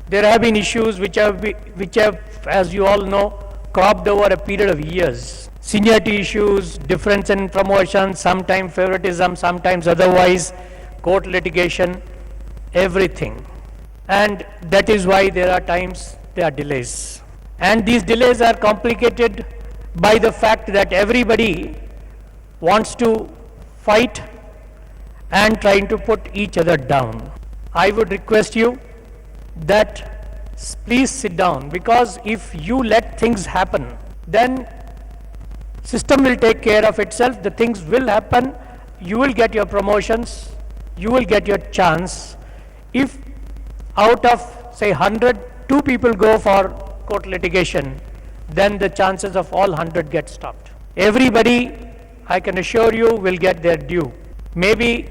There have been issues which have, as you all know, cropped over a period of years. Seniority issues, difference in promotion, sometimes favoritism, sometimes otherwise, court litigation, everything. And that is why there are times there are delays. And these delays are complicated by the fact that everybody wants to fight and trying to put each other down. I would request you that please sit down, because if you let things happen, then system will take care of itself, the things will happen, you will get your promotions, you will get your chance. If out of say 100, 2 people go for court litigation, then the chances of all 100 get stopped. Everybody, I can assure you, will get their due. Maybe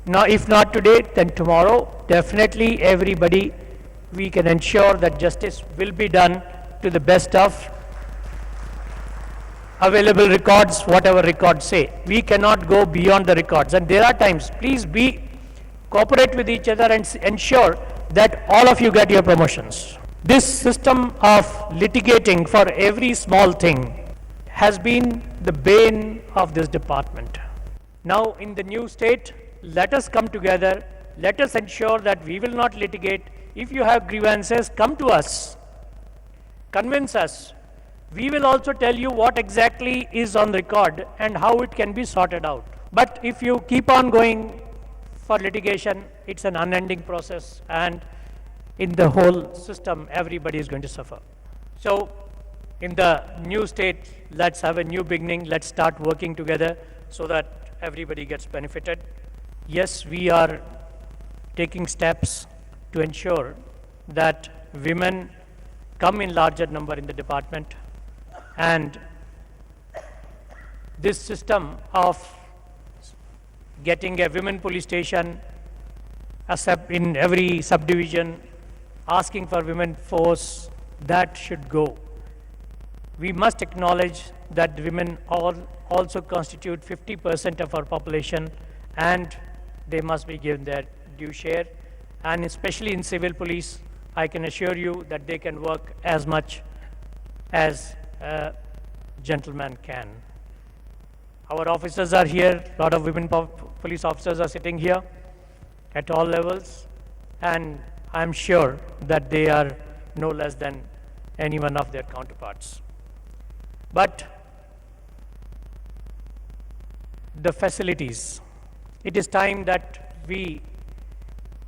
now, if not today, then tomorrow, definitely everybody, we can ensure that justice will be done to the best of available records, whatever records say. We cannot go beyond the records. And there are times, please cooperate with each other and ensure that all of you get your promotions. This system of litigating for every small thing has been the bane of this department. Now, in the new state, let us come together, let us ensure that we will not litigate. If you have grievances, come to us, convince us. We will also tell you what exactly is on record and how it can be sorted out. But if you keep on going for litigation, it's an unending process, and in the whole system, everybody is going to suffer. So, in the new state, let's have a new beginning, let's start working together so that everybody gets benefited. Yes, we are taking steps to ensure that women come in larger number in the department, and this system of getting a women police station in every subdivision, asking for women force, that should go. We must acknowledge that women also constitute 50% of our population, and they must be given their due share. And especially in civil police, I can assure you that they can work as much as a gentleman can. Our officers are here, a lot of women police officers are sitting here at all levels, and I'm sure that they are no less than any one of their counterparts. But the facilities, it is time that we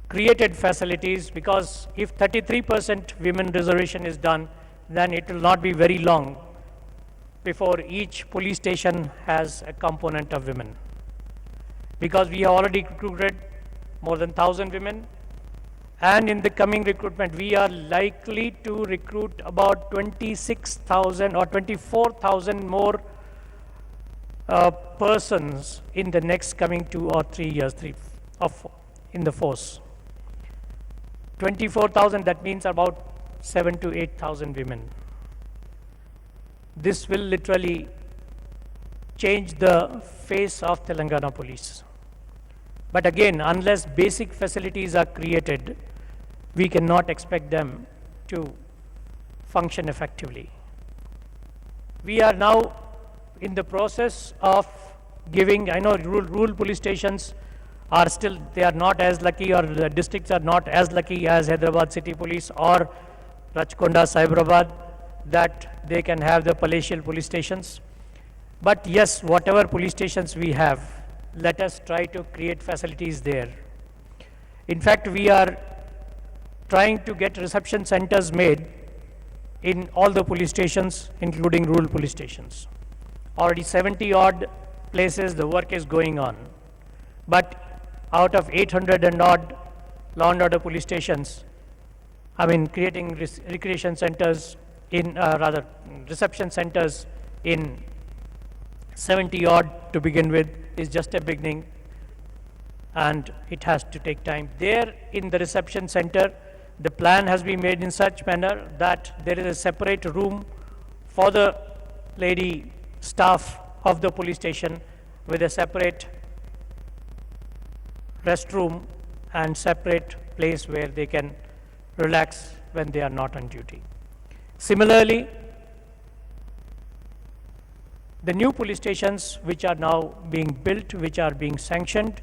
created facilities, because if 33% women reservation is done, then it will not be very long before each police station has a component of women. Because we have already recruited more than 1,000 women, and in the coming recruitment, we are likely to recruit about 26,000 or 24,000 more persons in the next coming 2 or 3 years in the force. 24,000, that means about 7,000 to 8,000 women. This will literally change the face of Telangana police. But again, unless basic facilities are created, we cannot expect them to function effectively. We are now in the process of giving, I know rural police stations are still, they are not as lucky, or the districts are not as lucky as Hyderabad City Police or Rachkonda, Cyberabad, that they can have the palatial police stations. But yes, whatever police stations we have, let us try to create facilities there. In fact, we are trying to get reception centers made in all the police stations, including rural police stations. Already 70 odd places the work is going on. But out of 800 and odd law and order police stations, I mean, creating recreation centers in, reception centers in 70 odd to begin with is just a beginning, and it has to take time. There in the reception center, The plan has been made in such manner that there is a separate room for the lady staff of the police station with a separate restroom and separate place where they can relax when they are not on duty. Similarly, the new police stations which are now being built, which are being sanctioned,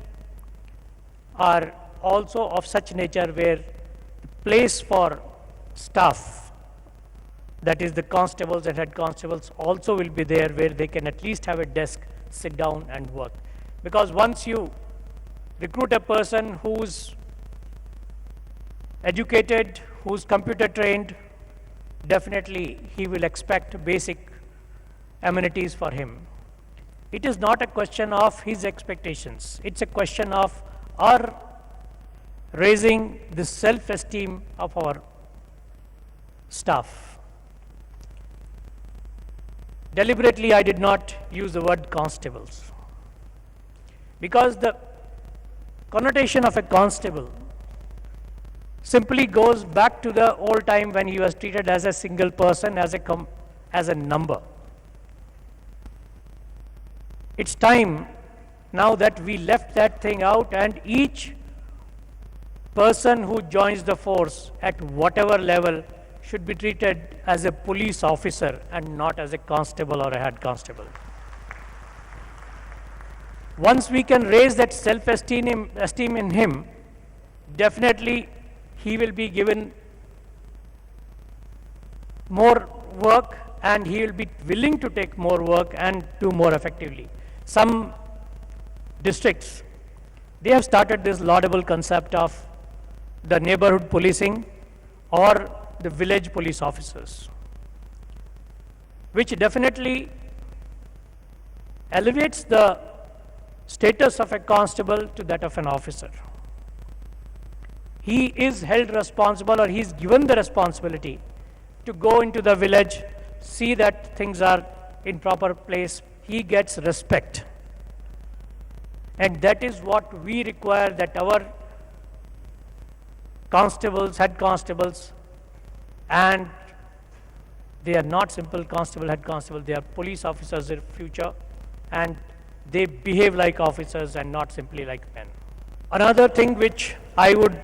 are also of such nature where the place for staff, that is the constables and head constables, also will be there where they can at least have a desk, sit down and work. Because once you recruit a person who's educated, who's computer trained, definitely he will expect basic amenities for him. It is not a question of his expectations. It's a question of our raising the self-esteem of our staff. Deliberately, I did not use the word constables because the connotation of a constable simply goes back to the old time when he was treated as a single person, as a number. It's time now that we left that thing out, and each person who joins the force at whatever level should be treated as a police officer and not as a constable or a head constable. Once we can raise that self-esteem in him, definitely he will be given more work and he will be willing to take more work and do more effectively. Some districts, they have started this laudable concept of the neighborhood policing or the village police officers, which definitely elevates the status of a constable to that of an officer. He is held responsible, or he is given the responsibility to go into the village, see that things are in proper place. He gets respect. And that is what we require, that our constables, head constables, and they are not simple constable, head constable, they are police officers in future, and they behave like officers and not simply like men. Another thing which I would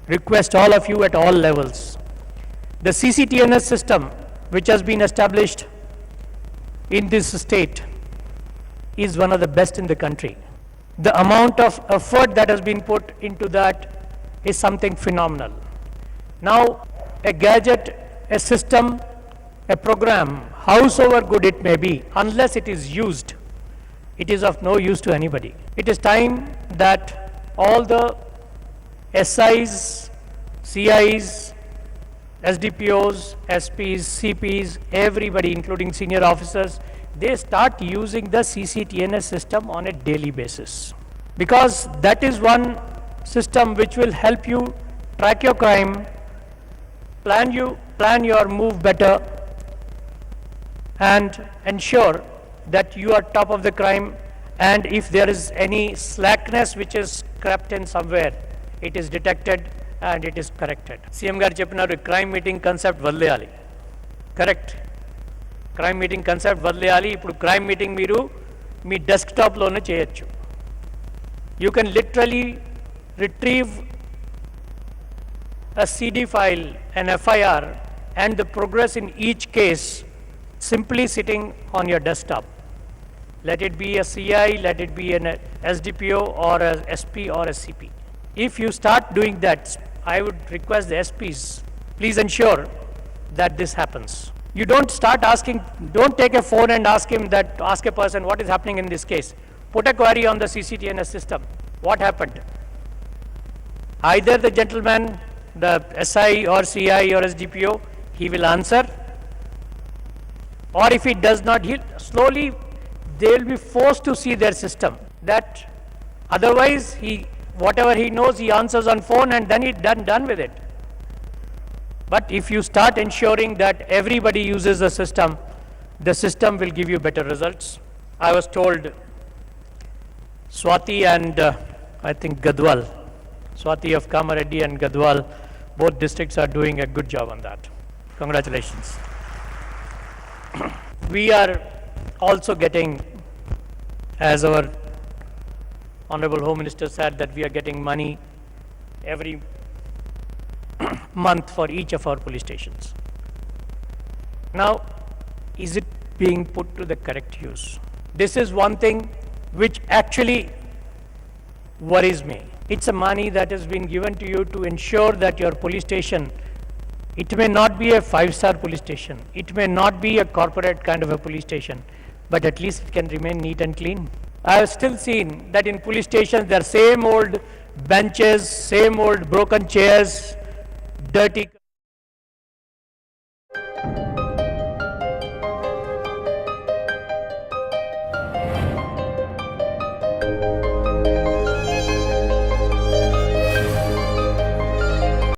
request all of you at all levels, the CCTNS system which has been established in this state is one of the best in the country. The amount of effort that has been put into that is something phenomenal. Now, a gadget, a system, a program, howsoever good it may be, unless it is used, it is of no use to anybody. It is time that all the SIs, CIs, SDPOs, SPs, CPs, everybody, including senior officers, they start using the CCTNS system on a daily basis. Because that is one system which will help you track your crime, plan your move better, and ensure that you are top of the crime, and if there is any slackness which is crept in somewhere, it is detected and it is corrected. CM garu cheppinaru crime meeting concept vadleyali. Correct. Crime meeting concept vadleyali. Ippudu crime meeting meeru మీ డెస్క్టాప్లోనే చేయొచ్చు. You can literally retrieve a CD file, an FIR, and the progress in each case simply sitting on your desktop. Let it be a CI, let it be an SDPO or a SP or a CP. If you start doing that, I would request the SPs, please ensure that this happens. You don't start asking, don't take a phone and ask a person what is happening in this case. Put a query on the CCTNS system. What happened? Either the gentleman, the SI or CI or SDPO, he will answer, or if he does not, slowly they will be forced to see their system. That otherwise, whatever he knows, he answers on phone and then he's done with it. But if you start ensuring that everybody uses the system will give you better results. I was told Swati and I think Gadwal, Swati of Kamareddy and Gadwal both districts are doing a good job on that. Congratulations. We are also getting, as our Honorable Home Minister said, that we are getting money every month for each of our police stations. Now, is it being put to the correct use? This is one thing which actually worries me. It's a money that has been given to you to ensure that your police station, it may not be a 5-star police station, it may not be a corporate kind of a police station, but at least it can remain neat and clean. I have still seen that in police stations there are same old benches, same old broken chairs, dirty